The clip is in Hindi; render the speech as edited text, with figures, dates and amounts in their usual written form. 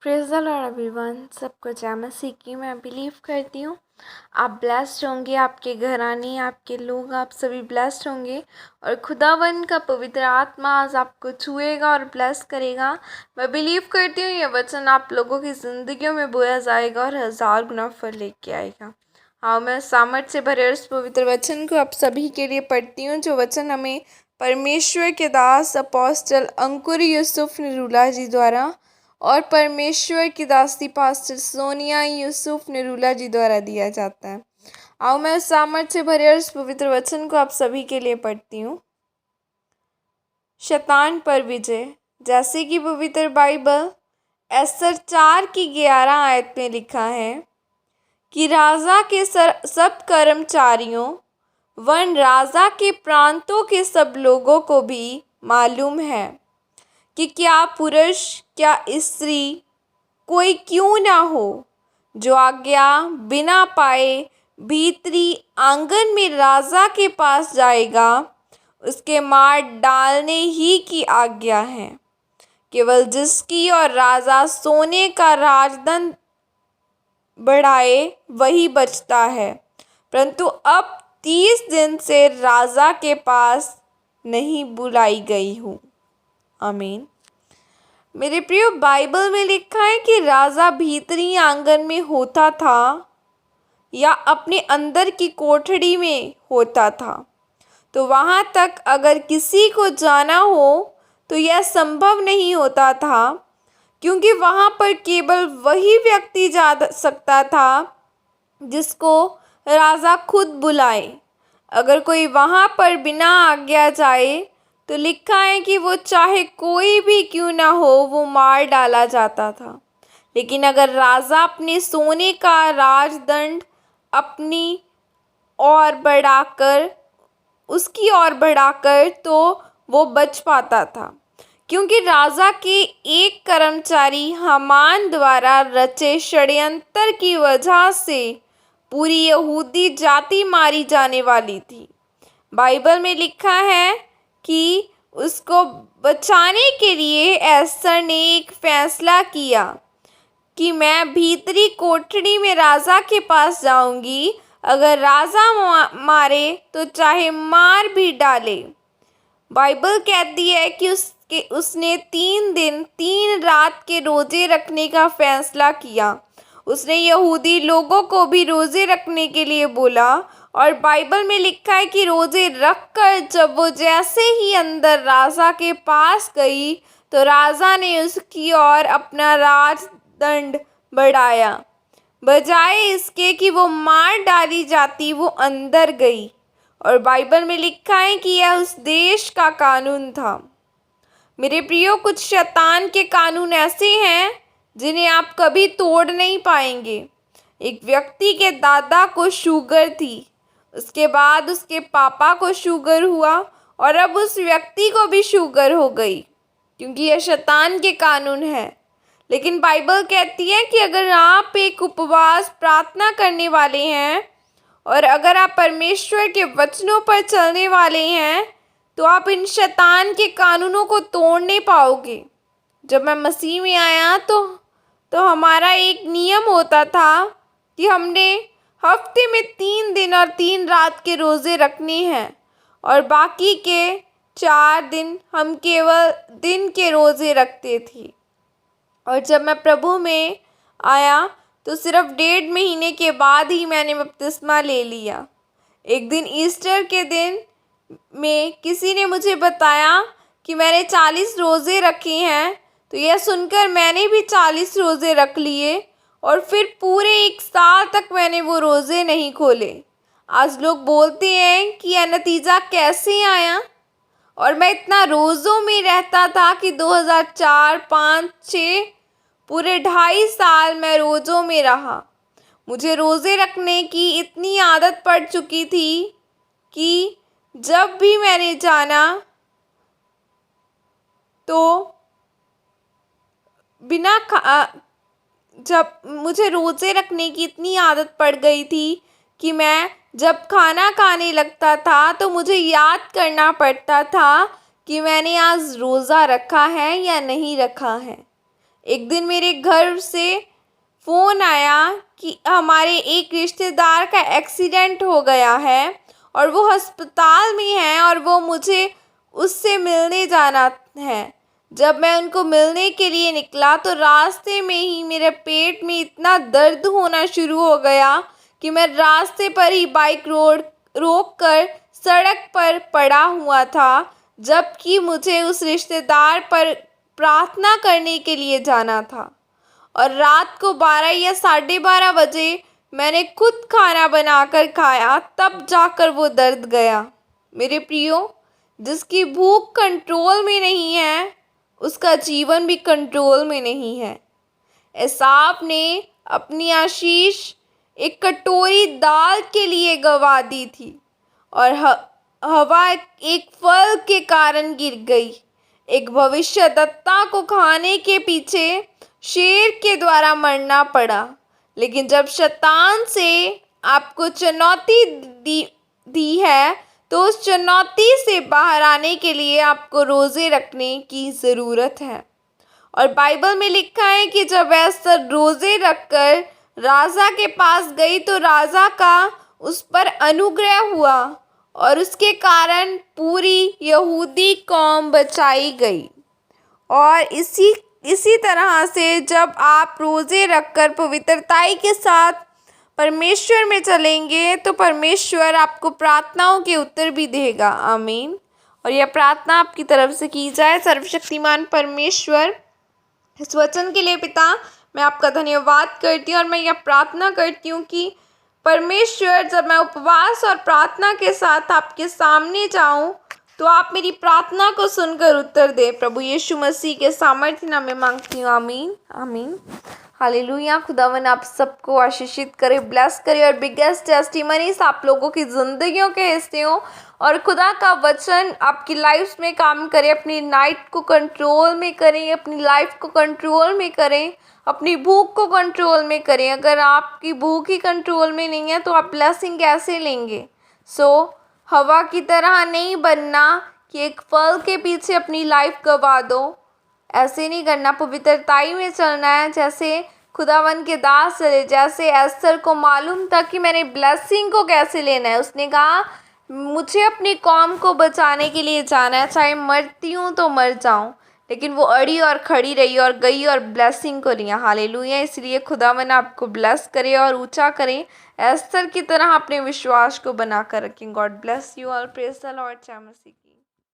Praise the Lord everyone. सबको जय मसीह की। मैं बिलीव करती हूँ आप ब्लेस्ड होंगे, आपके घराने, आपके लोग, आप सभी ब्लेस्ड होंगे और खुदावन का पवित्र आत्मा आज आपको छुएगा और ब्लेस करेगा। मैं बिलीव करती हूँ ये वचन आप लोगों की ज़िंदगियों में बोया जाएगा और 1000 गुना फल लेके आएगा। हाँ, मैं सामर्थ से भरे उस पवित्र वचन को आप सभी के लिए पढ़ती हूँ, जो वचन हमें परमेश्वर के दास अपोस्टल अंकुर यूसुफ निरूला जी द्वारा और परमेश्वर की दासी पास्टर सोनिया यूसुफ निरूला जी द्वारा दिया जाता है। आओ मैं उस सामर्थ से भरे उस पवित्र वचन को आप सभी के लिए पढ़ती हूँ। शैतान पर विजय। जैसे कि पवित्र बाइबल एस्तर 4 की 11 आयत में लिखा है कि राजा के सब कर्मचारियों वन राजा के प्रांतों के सब लोगों को भी मालूम है कि क्या पुरुष क्या स्त्री कोई क्यों ना हो जो आज्ञा बिना पाए भीतरी आंगन में राजा के पास जाएगा, उसके मार डालने ही की आज्ञा है। केवल जिसकी और राजा सोने का राजदंड बढ़ाए वही बचता है, परंतु अब 30 दिन से राजा के पास नहीं बुलाई गई हूँ। आमीन। मेरे प्रियो, बाइबल में लिखा है कि राजा भीतरी आंगन में होता था या अपने अंदर की कोठरी में होता था। तो वहाँ तक अगर किसी को जाना हो तो यह संभव नहीं होता था, क्योंकि वहाँ पर केवल वही व्यक्ति जा सकता था जिसको राजा खुद बुलाए। अगर कोई वहाँ पर बिना आज्ञा जाए तो लिखा है कि वो चाहे कोई भी क्यों ना हो वो मार डाला जाता था। लेकिन अगर राजा अपने सोने का राजदंड अपनी ओर बढ़ाकर उसकी ओर बढ़ाकर तो वो बच पाता था, क्योंकि राजा के एक कर्मचारी हामान द्वारा रचे षड्यंत्र की वजह से पूरी यहूदी जाति मारी जाने वाली थी। बाइबल में लिखा है कि उसको बचाने के लिए एस्तर ने एक फैसला किया कि मैं भीतरी कोठरी में राजा के पास जाऊंगी, अगर राजा मारे तो चाहे मार भी डाले। बाइबल कहती है कि उसने 3 दिन 3 रात के रोजे रखने का फैसला किया। उसने यहूदी लोगों को भी रोजे रखने के लिए बोला और बाइबल में लिखा है कि रोजे रखकर जब वो जैसे ही अंदर राजा के पास गई तो राजा ने उसकी ओर अपना राजदंड बढ़ाया। बजाय इसके कि वो मार डाली जाती, वो अंदर गई। और बाइबल में लिखा है कि यह उस देश का कानून था। मेरे प्रियो, कुछ शैतान के कानून ऐसे हैं जिन्हें आप कभी तोड़ नहीं पाएंगे। एक व्यक्ति के दादा को शुगर थी, उसके बाद उसके पापा को शुगर हुआ और अब उस व्यक्ति को भी शुगर हो गई, क्योंकि यह शैतान के कानून है। लेकिन बाइबल कहती है कि अगर आप एक उपवास प्रार्थना करने वाले हैं और अगर आप परमेश्वर के वचनों पर चलने वाले हैं तो आप इन शैतान के कानूनों को तोड़ नहीं पाओगे। जब मैं मसीह में आया तो हमारा एक नियम होता था कि हमने हफ्ते में 3 दिन और 3 रात के रोज़े रखने हैं और बाकी के 4 दिन हम केवल दिन के रोज़े रखते थे। और जब मैं प्रभु में आया तो सिर्फ 1.5 महीने के बाद ही मैंने बपतिस्मा ले लिया। एक दिन ईस्टर के दिन में किसी ने मुझे बताया कि मैंने 40 रोज़े रखे हैं, तो यह सुनकर मैंने भी 40 रोज़े रख लिए और फिर पूरे 1 साल तक मैंने वो रोज़े नहीं खोले। आज लोग बोलते हैं कि यह नतीजा कैसे आया, और मैं इतना रोज़ों में रहता था कि 2004, 5, 6 पूरे 2.5 साल मैं रोज़ों में रहा। मुझे रोज़े रखने की इतनी आदत पड़ चुकी थी कि जब भी मैंने जाना तो जब मुझे रोज़े रखने की इतनी आदत पड़ गई थी कि मैं जब खाना खाने लगता था तो मुझे याद करना पड़ता था कि मैंने आज रोज़ा रखा है या नहीं रखा है। एक दिन मेरे घर से फ़ोन आया कि हमारे एक रिश्तेदार का एक्सीडेंट हो गया है और वो अस्पताल में हैं और वो मुझे उससे मिलने जाना है। जब मैं उनको मिलने के लिए निकला तो रास्ते में ही मेरे पेट में इतना दर्द होना शुरू हो गया कि मैं रास्ते पर ही बाइक रोक कर सड़क पर पड़ा हुआ था, जबकि मुझे उस रिश्तेदार पर प्रार्थना करने के लिए जाना था। और रात को 12 या 12:30 बजे मैंने खुद खाना बनाकर खाया, तब जाकर वो दर्द गया। मेरे प्रियो, जिसकी भूख कंट्रोल में नहीं है उसका जीवन भी कंट्रोल में नहीं है। एसाव ने अपनी आशीष एक कटोरी दाल के लिए गंवा दी थी और हवा एक फल के कारण गिर गई। एक भविष्यद्वक्ता को खाने के पीछे शेर के द्वारा मरना पड़ा। लेकिन जब शैतान से आपको चुनौती दी है तो उस चुनौती से बाहर आने के लिए आपको रोज़े रखने की ज़रूरत है। और बाइबल में लिखा है कि जब एस्तर रोज़े रखकर राजा के पास गई तो राजा का उस पर अनुग्रह हुआ और उसके कारण पूरी यहूदी कौम बचाई गई। और इसी तरह से जब आप रोज़े रखकर पवित्रताई के साथ परमेश्वर में चलेंगे तो परमेश्वर आपको प्रार्थनाओं के उत्तर भी देगा। आमीन। और यह प्रार्थना आपकी तरफ से की जाए। सर्वशक्तिमान परमेश्वर, इस वचन के लिए पिता मैं आपका धन्यवाद करती हूँ और मैं यह प्रार्थना करती हूँ कि परमेश्वर, जब मैं उपवास और प्रार्थना के साथ आपके सामने जाऊँ तो आप मेरी प्रार्थना को सुनकर उत्तर दे। प्रभु यीशु मसीह के सामर्थ्य नाम में मांगती हूँ। आमीन आमीन। हालेलुया। खुदावन आप सबको आशीषित करे, ब्लेस करे और बिगेस्ट टेस्टिमनीज आप लोगों की ज़िंदगियों के हिस्से हों और खुदा का वचन आपकी लाइफ में काम करे। अपनी नाइट को कंट्रोल में करें, अपनी लाइफ को कंट्रोल में करें, अपनी भूख को कंट्रोल में करें। अगर आपकी भूख ही कंट्रोल में नहीं है तो आप ब्लेसिंग कैसे लेंगे? हवा की तरह नहीं बनना कि एक फल के पीछे अपनी लाइफ गवा दो। ऐसे नहीं करना, पवित्रताई में चलना है जैसे खुदावन के दास चले। जैसे एस्तर को मालूम था कि मैंने ब्लेसिंग को कैसे लेना है, उसने कहा मुझे अपनी कौम को बचाने के लिए जाना है, चाहे मरती हूँ तो मर जाऊँ। लेकिन वो अड़ी और खड़ी रही और गई और ब्लेसिंग को लिया। हालेलुया। इसलिए खुदावन आपको ब्लेस करे और ऊंचा करे, एस्तर की तरह अपने विश्वास को बनाकर रखें। God bless you all. Praise the Lord. जय मसीह।